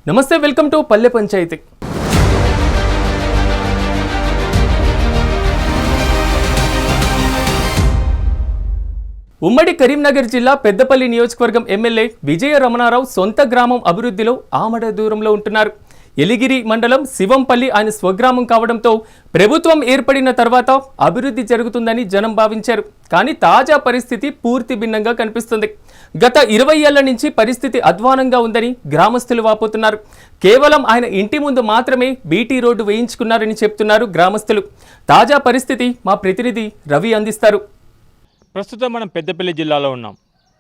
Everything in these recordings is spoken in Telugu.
నమస్తే, వెల్కమ్ టు పల్లె పంచాయతీ. ఉమ్మడి కరీంనగర్ జిల్లా పెద్దపల్లి నియోజకవర్గం ఎమ్మెల్యే విజయ రమణారావు సొంత గ్రామం అభివృద్ధిలో ఆమడ దూరంలో ఉంటున్నారు. ఎలిగిరి మండలం శివంపల్లి ఆయన స్వగ్రామం కావడంతో ప్రభుత్వం ఏర్పడిన తర్వాత అభివృద్ధి జరుగుతుందని జనం భావించారు. కానీ తాజా పరిస్థితి పూర్తి భిన్నంగా కనిపిస్తుంది. గత 20 ఏళ్ల నుంచి పరిస్థితి అధ్వానంగా ఉందని గ్రామస్తులు వాపోతున్నారు. కేవలం ఆయన ఇంటి ముందు మాత్రమే బీటీ రోడ్డు వేయించుకున్నారని చెప్తున్నారు గ్రామస్తులు. తాజా పరిస్థితి మా ప్రతినిధి రవి అందిస్తారు. ప్రస్తుతం మనం పెద్దపల్లి జిల్లాలో ఉన్నాం.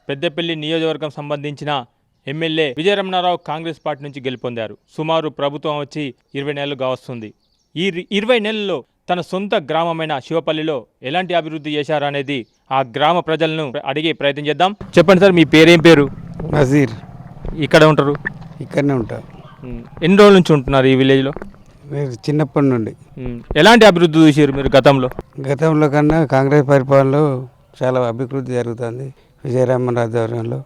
పెద్దపల్లి నియోజకవర్గం సంబంధించిన ఎమ్మెల్యే విజయ రమణారావు కాంగ్రెస్ పార్టీ నుంచి గెలుపొందారు. సుమారు ప్రభుత్వం వచ్చి 20 నెలలుగా వస్తుంది. ఈ 20 నెలల్లో తన సొంత గ్రామమైన శివపల్లిలో ఎలాంటి అభివృద్ధి చేశారనేది ఆ గ్రామ ప్రజలను అడిగే ప్రయత్నం చేద్దాం. చెప్పండి సార్, మీ పేరేం పేరు? నజీర్. ఇక్కడ ఉంటారు? ఇక్కడనే ఉంటా. ఎన్ని రోజుల నుంచి ఉంటున్నారు ఈ విలేజ్లో? మీరు చిన్నప్పటి నుండి. ఎలాంటి అభివృద్ధి చూసారు మీరు గతంలో? గతంలో కన్నా కాంగ్రెస్ పరిపాలనలో చాలా అభివృద్ధి జరుగుతుంది. విజయరామన్ ఆధ్వర్యంలో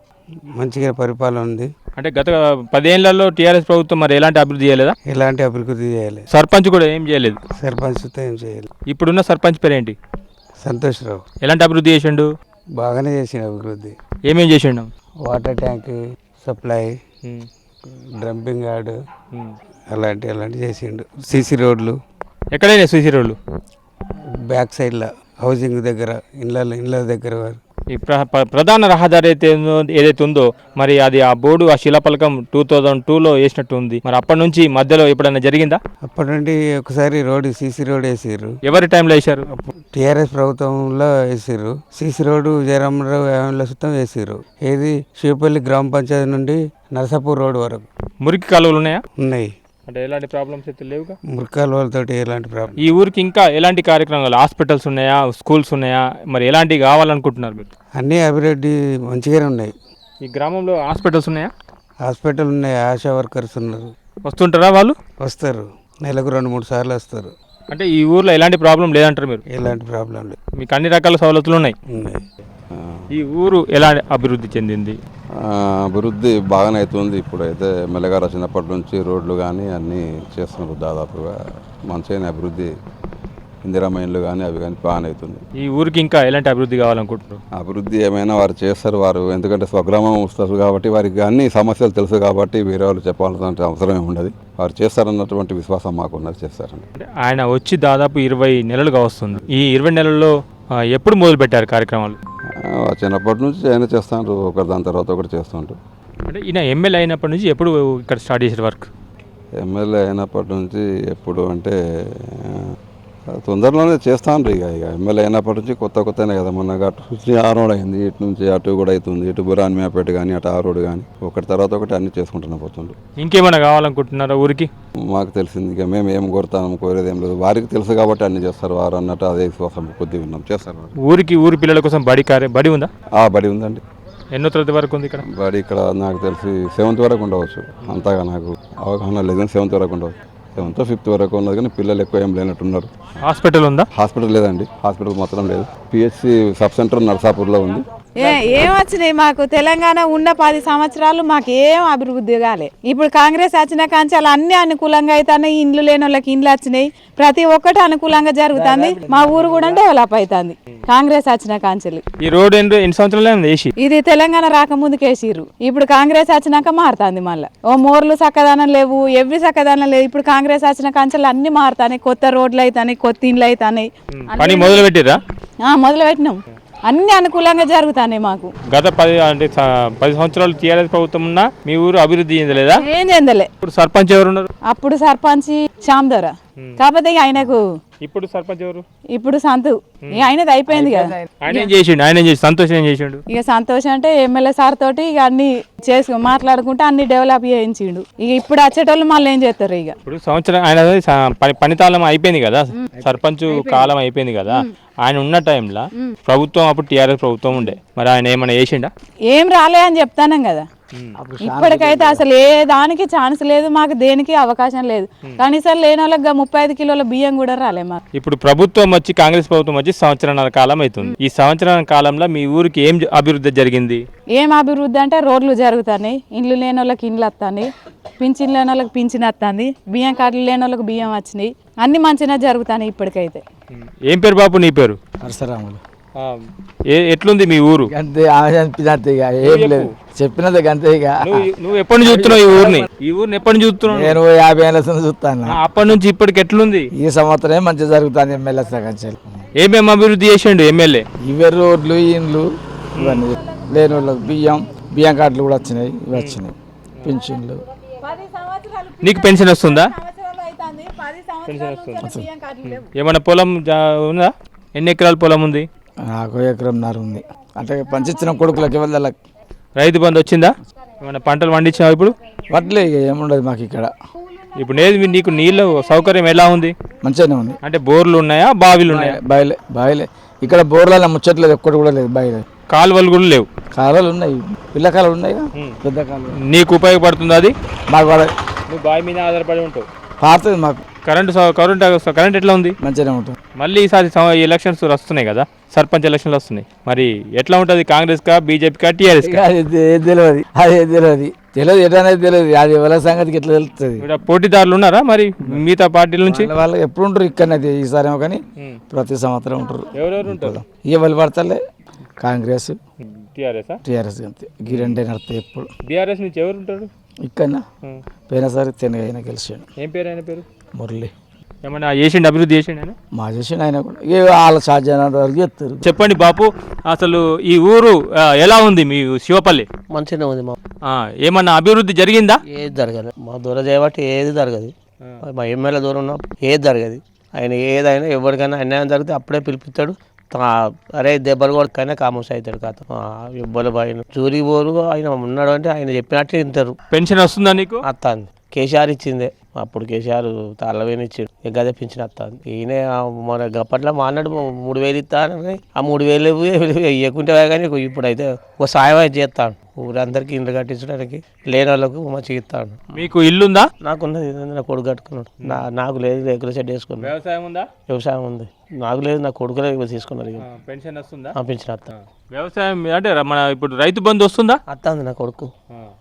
మంచిగా పరిపాలన ఉంది. అంటే గత 10 ఏళ్లలో టీఆర్ఎస్ ప్రభుత్వం మరి ఎలాంటి అభివృద్ధి చేయలేదా? ఎలాంటి అభివృద్ధి చేయలేదు. సర్పంచ్ కూడా ఏం చేయలేదు. సర్పంచ్తో ఏం చేయాలి. ఇప్పుడున్న సర్పంచ్ పేరేంటి? సంతోష్రావు. ఎలాంటి అభివృద్ధి చేసిండు? బాగానే చేసిన అభివృద్ధి. ఏమేం చేసిండు? వాటర్ ట్యాంక్, సప్లై, డ్రంపింగ్ యార్డ్ అలాంటివి చేసిండు. సీసీ రోడ్లు. ఎక్కడైనా సీసీ రోడ్లు? బ్యాక్ సైడ్లో హౌసింగ్ దగ్గర, ఇళ్ళ దగ్గర. ఈ ప్రధాన రహదారి ఏదైతే ఉందో మరి అది ఆ బోర్డు, ఆ శిలాపలకం 2002లో వేసినట్టు ఉంది. మరి అప్పటి నుంచి మధ్యలో ఎప్పుడైనా జరిగిందా? అప్పటి నుండి ఒకసారి రోడ్డు, సీసీ రోడ్ వేసారు. ఎవరి టైంలో వేసారు? టీఆర్ఎస్ ప్రభుత్వంలో వేసారు. సీసీ రోడ్డు జయరామరావు వ్యాయామంలో సుతం వేసారు. ఏది శివపల్లి గ్రామ పంచాయతీ నుండి నరసాపూర్ రోడ్ వరకు. మురికి కాలువలు ఉన్నాయా? ఉన్నాయి. అంటే ఎలాంటి ప్రాబ్లమ్స్ అయితే లేవుగా? మురికాల వాళ్ళతో ఎలాంటి ప్రాబ్లం. ఈ ఊరికి ఇంకా ఎలాంటి కార్యక్రమాలు, హాస్పిటల్స్ ఉన్నాయా, స్కూల్స్ ఉన్నాయా, మరి ఎలాంటివి కావాలనుకుంటున్నారు మీరు? అన్నీ అభివృద్ధి మంచిగానే ఉన్నాయి. ఈ గ్రామంలో హాస్పిటల్స్ ఉన్నాయా? హాస్పిటల్ ఉన్నాయి. ఆశా వర్కర్స్ ఉన్నారు. వస్తుంటారా వాళ్ళు? వస్తారు. నెలకు 2-3 సార్లు వస్తారు. అంటే ఈ ఊర్లో ఎలాంటి ప్రాబ్లం లేదంటారు మీరు? ఎలాంటి ప్రాబ్లం లేదు. మీకు అన్ని రకాల సవలతులు ఉన్నాయి. ఈ ఊరు ఎలా అభివృద్ధి చెందింది? అభివృద్ధి బాగానే అవుతుంది. ఇప్పుడైతే మెల్లగారు వచ్చినప్పటి నుంచి రోడ్లు కానీ అన్నీ చేస్తున్నారు. దాదాపుగా మంచిగా అభివృద్ధి, ఇందిరామైన్లు కానీ అవి కానీ బాగానే అవుతుంది. ఈ ఊరికి ఇంకా ఎలాంటి అభివృద్ధి కావాలనుకుంటున్నారు? అభివృద్ధి ఏమైనా వారు చేస్తారు. వారు ఎందుకంటే స్వగ్రామం వస్తారు కాబట్టి వారికి అన్ని సమస్యలు తెలుసు కాబట్టి వేరే వాళ్ళు చెప్పాల్సిన అవసరమే ఉండదు. వారు చేస్తారన్నటువంటి విశ్వాసం మాకున్నది. చేస్తారండి. ఆయన వచ్చి దాదాపు 20 నెలలుగా వస్తుంది. ఈ 20 నెలల్లో ఎప్పుడు మొదలు పెట్టారు కార్యక్రమాలు? చిన్నప్పటి నుంచి ఆయన చేస్తాను, ఒకరి దాని తర్వాత ఒకటి చేస్తుంటారు. అంటే ఈయన ఎమ్మెల్యే అయినప్పటి నుంచి ఎప్పుడు ఇక్కడ స్టార్ట్ చేసిన వర్క్? ఎమ్మెల్యే అయినప్పటి నుంచి ఎప్పుడు అంటే తొందరలోనే చేస్తాను. ఇక ఎమ్మెల్యే అయినప్పటి నుంచి కొత్తనే కదా. మొన్న అటు నుంచి ఆ రోడ్ అయింది, ఇటు నుంచి అటు కూడా అవుతుంది. ఇటు బురాన్ మేపేట కానీ అటు ఆ రోడ్ కానీ ఒకటి తర్వాత ఒకటి అన్ని చేసుకుంటున్నా పోతుండ్రు. ఇంకేమైనా కావాలనుకుంటున్నారా ఊరికి? మాకు తెలిసింది ఇక మేము ఏం కోరుతాము, కోరేది ఏం లేదు. వారికి తెలుసు కాబట్టి అన్ని చేస్తారు. వారు అన్నట్టు అదే విశ్వాసం కొద్దిగా విన్నాం, చేస్తారు. ఊరి పిల్లల కోసం బడి ఉందా? బడి ఉందండి. ఎన్నో తరగతి వరకు ఉంది ఇక్కడ బడి? ఇక్కడ నాకు తెలిసి 7th వరకు ఉండవచ్చు. అంతగా నాకు అవగాహన లేదు కానీ 7th వరకు ఉండవచ్చు. 7th 5th వరకు ఉన్నది కానీ పిల్లలు ఎక్కువ ఏం లేనట్టున్నారు. హాస్పిటల్ ఉందా? హాస్పిటల్ లేదండి. హాస్పిటల్ మాత్రం లేదు. పిహెచ్సి సబ్ సెంటర్ నర్సాపూర్లో ఉంది. ఏం వచ్చినాయి మాకు? తెలంగాణ ఉన్న 10 సంవత్సరాలు మాకు ఏం అభివృద్ధి కాలే. ఇప్పుడు కాంగ్రెస్ వచ్చిన కాంచాలు అన్ని అనుకూలంగా అవుతాయి. ఇండ్లు లేని వాళ్ళకి ఇండ్లు వచ్చినాయి. ప్రతి ఒక్కటి అనుకూలంగా జరుగుతుంది. మా ఊరు కూడా డెవలప్ అవుతుంది కాంగ్రెస్ వచ్చిన కాంచెలు. ఈ రోడ్ ఎన్ని సంవత్సరాలు ఇది తెలంగాణ రాకముందుకు వేసిర్రు. ఇప్పుడు కాంగ్రెస్ వచ్చినాక మారుతుంది. మళ్ళీ మోర్లు చక్కదనం లేవు, ఎవ్వి చక్కదనం లేవు. ఇప్పుడు కాంగ్రెస్ వచ్చిన కాంచెలు అన్ని మారుతాయి. కొత్త రోడ్లు అవుతాయి, కొత్త ఇండ్లు అవుతాయి. మొదలు పెట్టిరా? మొదలు పెట్టినాం. అన్ని అనుకూలంగా జరుగుతాయి మాకు. గత 10 సంవత్సరాలు టీఆర్ఎస్ ప్రభుత్వం ఉన్నా మీ ఊరు అభివృద్ధి చెందలేదా? ఏం చెందలే. ఇప్పుడు సర్పంచ్ ఎవరున్నారు? అప్పుడు సర్పంచ్ శ్యామ్ ధర. కాకపోతే ఆయనకు ఇప్పుడు సర్పంచ్ ఎవరు? ఇప్పుడు సంతు. ఆయనది అయిపోయింది కదా. ఆయన సంతోషం ఏం చేసిండు? ఇక సంతోషం అంటే ఎమ్మెల్యే సార్ తోటి ఇక అన్ని మాట్లాడుకుంటే అన్ని డెవలప్ చేయించిండు. ఇక ఇప్పుడు వచ్చేటోళ్ళు మళ్ళీ ఏం చేస్తారు? ఇక ఇప్పుడు సంవత్సరం ఆయన పనితాళం అయిపోయింది కదా, సర్పంచ్ కాలం అయిపోయింది కదా. ఆయన ఉన్న టైంలో ప్రభుత్వం అప్పుడు టీఆర్ఎస్ ప్రభుత్వం ఉండే, మరి ఆయన ఏమైనా చేసిండా? ఏం రాలే అని చెప్తానం కదా. ఇప్పటికైతే అసలు ఏ దానికి ఛాన్స్ లేదు, మాకు దేనికి అవకాశం లేదు. కనీసం లేని వాళ్ళకి 35 కిలోల బియ్యం కూడా రాలే మాకు. ఇప్పుడు ప్రభుత్వం వచ్చి కాంగ్రెస్ ప్రభుత్వం వచ్చి సంవత్సరాల కాలం అవుతుంది. ఈ సంవత్సరాల కాలంలో మీ ఊరికి ఏం అభివృద్ధి జరిగింది? ఏం అభివృద్ధి అంటే రోడ్లు జరుగుతున్నాయి, ఇండ్లు లేని వాళ్ళకి ఇండ్లు వస్తాయి, పింఛన్ లేని వాళ్ళకి పింఛన్ వస్తుంది, బియ్యం కార్డులు లేని వాళ్ళకి బియ్యం వచ్చినాయి, అన్ని మంచిగా జరుగుతాయి ఇప్పటికైతే. ఏం పేరు బాబు నీ పేరు? పరశురాములు. ఎట్లుంది మీ ఊరు? అంతే అనిపించే ఇక ఏం లేదు, చెప్పినది అంతే. ఇక నువ్వు ఎప్పటి నుంచి చూస్తున్నావు ఈ ఊరిని ఎప్పటి నుంచి చూస్తున్నావు? నేను 50 ఏళ్ళ చూస్తాను. అప్పటి నుంచి ఇప్పటికి ఎట్లుంది? ఈ సంవత్సరమే మంచిగా జరుగుతుంది ఎమ్మెల్యే కంచెలు. ఏమేమి అభివృద్ధి చేసిండు ఎమ్మెల్యే? ఇవే రోడ్లు, ఇండ్లు, ఇవన్నీ లేని వాళ్ళకి బియ్యం కార్డులు కూడా వచ్చినాయి, ఇవి వచ్చినాయి, పింఛన్లు. నీకు పెన్షన్ వస్తుందా? ఏమన్నా పొలం ఉందా? ఎన్ని ఎకరాల పొలం ఉంది? నాకు 1.5 ఎకరం ఉంది. అంటే పంచిచ్చిన కొడుకులకి వాళ్ళకి. రైతు బంధు వచ్చిందా? ఏమన్నా పంటలు పండించావు ఇప్పుడు? వడ్లే ఇక ఏముండదు మాకు ఇక్కడ. ఇప్పుడు నీకు నీళ్ళ సౌకర్యం ఎలా ఉంది? మంచిగానే ఉంది. అంటే బోర్లు ఉన్నాయా, బావిలు ఉన్నాయా? బాయిలే ఇక్కడ బోర్లలో ముచ్చట్లేదు, ఒక్కటి కూడా లేదు. బాయిలే, కాలువలు కూడా లేవు. కాలువలు ఉన్నాయి, పిల్ల కాలువలు ఉన్నాయి, పెద్ద కాలువ. నీకు ఉపయోగపడుతుంది అది? మాకు నువ్వు బావి మీద ఆధారపడి ఉంటావు. పారుతుంది మాకు. కరెంట్ ఎట్లా ఉంది? మంచిగానే ఉంటుంది. మళ్ళీ ఈసారి ఎలక్షన్స్ వస్తున్నాయి కదా, సర్పంచ్ ఎలక్షన్లు వస్తున్నాయి. మరి ఎట్లా ఉంటుంది? కాంగ్రెస్ కా, బీజేపీ కా, టీఆర్ఎస్ కా? తెలియదు ఎటనేది తెలియదు. అది ఎవరి సంగతికి ఎట్లా తెలుస్తుంది? ఇక్కడ పోటీదారులు ఉన్నారా మరి మిగతా పార్టీల నుంచి? వాళ్ళు ఎప్పుడు ఉంటారు ఇక్కడనే, ఈసారి ఏమో కానీ ప్రతి సంవత్సరం ఉంటారు. ఎవరెవరు ఉంటారు? ఎవరు పడతలే, కాంగ్రెస్, టీఆర్ఎస్ అంతే. ఈ రెండే నడుతాయి ఎప్పుడు. బీఆర్ఎస్ నుంచి ఎవరు ఉంటారు ఇక్కడ? పోయినసారి తెనగైనా గెలిచాడు. ఏం పేరు ఆయన పేరు? మురళి. ఏమన్నా చేసిండు, అభివృద్ధి చేసిండు ఆయన? మా చేసిండు ఆయన కూడా. వాళ్ళ సాధ్యమైన వరకు చేస్తారు. చెప్పండి బాపు, అసలు ఈ ఊరు ఎలా ఉంది మీ శివపల్లి? మంచిగానే ఉంది. ఏమన్నా అభివృద్ధి జరిగిందా? ఏది జరగదు. మా దూరం చేయబట్టి ఏది జరగదు. మా ఎమ్మెల్యే దూరం ఉన్న ఏది జరగదు. ఆయన ఏదైనా ఎవరికైనా అన్యాయం జరిగితే అప్పుడే పిలిపిస్తాడు. అరే దెబ్బలు కొడుకైనా కామోస్ అవుతాడు. కాదు ఇబ్బలు పోయిన జూరికి పోరు. ఆయన ఉన్నాడు అంటే ఆయన చెప్పినట్టు తింటారు. పెన్షన్ వస్తుందా నీకు? వస్తుంది. కేసీఆర్ ఇచ్చిందే. అప్పుడు కేసీఆర్ తల్లవేని ఇచ్చాడు, గదే పెన్షన్ వస్తుంది. ఈయన మన గప్పట్లో మా అన్నాడు 3,000 ఇస్తానని, ఆ 3,000 ఇవ్వకుంటే కానీ ఇప్పుడైతే ఒక సాయం అయితే చేస్తాను. ఊరందరికీ ఇండ్లు కట్టించడానికి, లేని వాళ్ళకు మంచిగా ఇస్తాను. మీకు ఇల్లుందా? నాకున్నది, నా కొడుకు కట్టుకున్నాడు. నాకు లేదు, రేకుల షెడ్ వేసుకున్నాడు. వ్యవసాయం ఉందా? వ్యవసాయం ఉంది. నాకు లేదు, నా కొడుకులే తీసుకున్నారు. పెన్షన్ వస్తుందా? పెన్షన్ వస్తాను. వ్యవసాయం అంటే మన ఇప్పుడు రైతు బంధు వస్తుందా? వస్తుంది. నా కొడుకు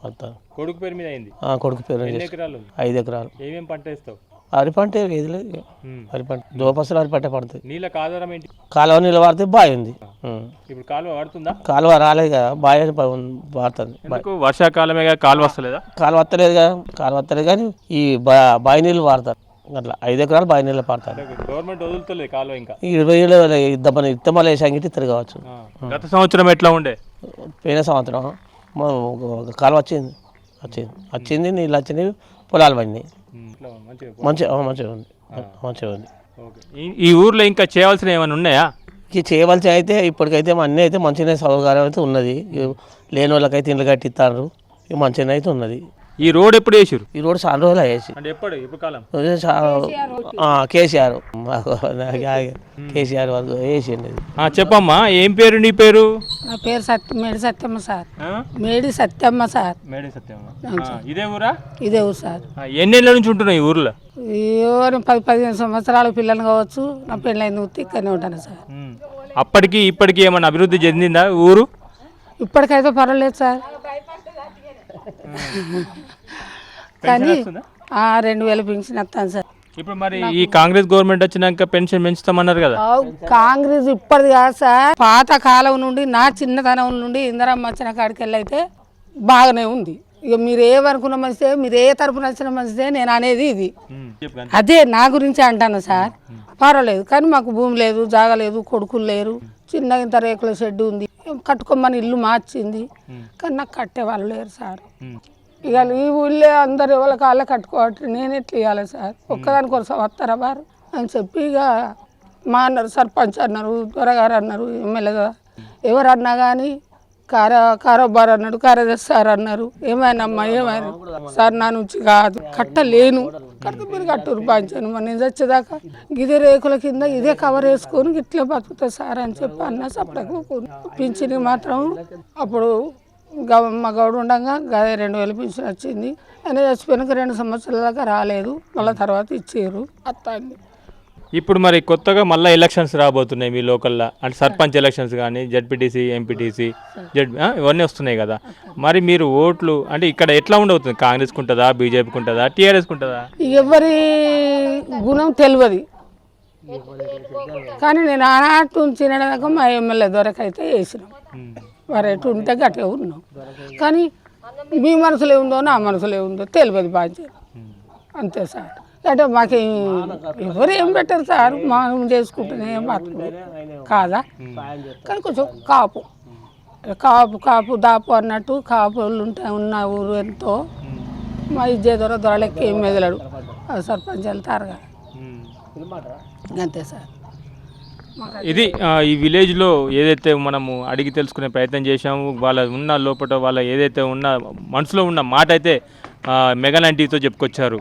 వస్తాను. కొడుకు పేరు మీద అయింది. కొడుకు పేరు 5 ఎకరాలు. 5 ఎకరాలు. ఏమేం పంట వేస్తావు? వరి పంట ఏది లేదు. వరి పంట దోపసలు వరి పంట పడుతుంది. నీళ్ళకి ఆధారం ఏంటి? కాలువ నీళ్ళు వాడితే బావి ఉంది. ఇప్పుడు కాలువ వాడుతుందా? కాలువ రాలేదు కదా, బావి వాడుతుంది. వర్షాకాలమే కాలువ వస్తలేదా? కాలువ వస్తలేదు కదా, కాలువ వస్తలేదు కానీ ఈ బావి నీళ్ళు వాడతారు. అట్లా 5 ఎకరాలు బావి నీళ్ళు పడతారు. గవర్నమెంట్ వదులుతలేదు కాలువ. ఇంకా 20 ఏళ్ళు ఇత్తమాలు వేసాంగిటి ఇస్తారు కావచ్చు. గత సంవత్సరం ఎట్లా ఉండే? పోయిన సంవత్సరం కాలువ వచ్చింది, నీళ్ళు వచ్చినాయి, పొలాలు పడినాయి. మంచిగా ఉంది. ఈ ఊర్లో ఇంకా చేయవలసిన ఏమైనా ఉన్నాయా? చేయవలసి అయితే ఇప్పటికైతే అన్నీ అయితే మంచిగా సౌకర్యం అయితే ఉన్నది. లేని వాళ్ళకైతే ఇండ్లు కట్టిస్తారు, మంచిగా అయితే ఉన్నది. ఈ రోడ్ ఎప్పుడు వేసారు? ఈ రోడ్ చాలా రోజులు వేసి కేసీఆర్ వరకు వేసింది. చెప్పమ్మా, ఏం పేరు నీ పేరు? నా పేరు మేడి సత్యమ్మ సార్. మేడి సత్యమ్మ సార్. మేడి సత్యమ్మ. ఇదే ఊరా? ఇదే ఊరు సార్. ఎన్నేళ్ళ నుంచి ఉంటున్నావు ఈ ఊర్లో? 10-15 సంవత్సరాల పిల్లలు కావచ్చు. నా పెళ్ళైంది ఇక్కడనే ఉంటాను సార్. అప్పటికి ఇప్పటికి ఏమన్నా అభివృద్ధి చెందిందా ఊరు? ఇప్పటికైతే పర్వాలేదు సార్. కానీ 2,000 పెన్షన్ వస్తాను సార్. ఇప్పుడు మరి ఈ కాంగ్రెస్ గవర్నమెంట్ వచ్చినాక పెన్షన్ పెంచుతామన్నారు కదా? కాంగ్రెస్ ఇప్పటిది కాదు సార్, పాత కాలం నుండి, నా చిన్నతనం నుండి ఇందిరమ్మ వచ్చిన కాడికి వెళ్ళి అయితే బాగానే ఉంది. ఇక మీరు ఏమనుకున్న మంచిదే, మీరు ఏ తరపున వచ్చిన మంచిదే, నేను అనేది ఇది. అదే నా గురించి అంటాను సార్. పర్వాలేదు, కానీ మాకు భూమి లేదు, జాగా లేదు, కొడుకులు లేరు. చిన్న ఇంత రేకుల షెడ్ ఉంది, కట్టుకోమని ఇల్లు మార్చింది, కానీ నాకు కట్టేవాళ్ళు లేరు సార్. ఇక ఈ ఊళ్ళో అందరు ఎవరి కాళ్ళ కట్టుకోవట్లేదు, నేను ఎట్లా ఇవ్వాలి సార్? ఒక్కదాని కోసం వస్తారా వారు అని చెప్పి ఇక మా అన్నారు, సర్పంచ్ అన్నారు, దొరగారు అన్నారు, ఎమ్మెల్యే ఎవరు అన్నా కానీ కారోబార్ అన్నాడు, కార్యదర్శి సార్ అన్నారు. ఏమైనా అమ్మా ఏమైనా సార్, నా నుంచి కాదు, కట్టలేను, కట్ట మీరు కట్టూరు పంచాను. మరి నేను వచ్చేదాకా ఇదే రేకుల కింద ఇదే కవర్ వేసుకొని ఇట్లా బతుకుతా సార్ అని చెప్పి అన్న సపడకు. పింఛని మాత్రం అప్పుడు మా గౌడు ఉండగా 2000 పింఛన్ వచ్చింది. ఆయన చచ్చిపోయినాక 2 సంవత్సరాల దాకా రాలేదు, మళ్ళీ తర్వాత ఇచ్చారు అత్తాన్ని. ఇప్పుడు మరి కొత్తగా మళ్ళీ ఎలక్షన్స్ రాబోతున్నాయి మీ లోకల్లో, అంటే సర్పంచ్ ఎలక్షన్స్ కానీ జడ్పీటీసీ ఎంపీటీసీ ఇవన్నీ వస్తున్నాయి కదా. మరి మీరు ఓట్లు అంటే ఇక్కడ ఎట్లా ఉండవుతుంది? కాంగ్రెస్కి ఉంటుందా, బీజేపీకి ఉంటుందా, టీఆర్ఎస్కి ఉంటుందా? ఎవరి గుణం తెలియదు, కానీ నేను ఆనాటు తినడానికి మా ఎమ్మెల్యే దొరకైతే వేసినాం. మరి ఎటు ఉంటే గట్టిగా ఉన్నాం, కానీ మీ మనసులో ఏముందో నా మనసులో ఏముందో తెలియదు బాధ్యత అంతే సార్. అంటే మాకు ఎవరు ఏం పెట్టరు సార్, మనం చేసుకుంటేనే బతుకు కాదా. కానీ కొంచెం కాపు కాపు కాపు దాపు అన్నట్టు కాపులు ఉన్న ఊరు ఎంతో మా ఇజ్జే దొరలెక్క ఏం మెదలడు సర్పంచ్ వెళ్తారు కదా అంతే సార్. ఇది ఈ విలేజ్లో ఏదైతే మనము అడిగి తెలుసుకునే ప్రయత్నం చేశాము, వాళ్ళ ఉన్న లోపల వాళ్ళ ఏదైతే ఉన్న మనసులో ఉన్న మాట అయితే మెగా 90తో చెప్పుకొచ్చారు.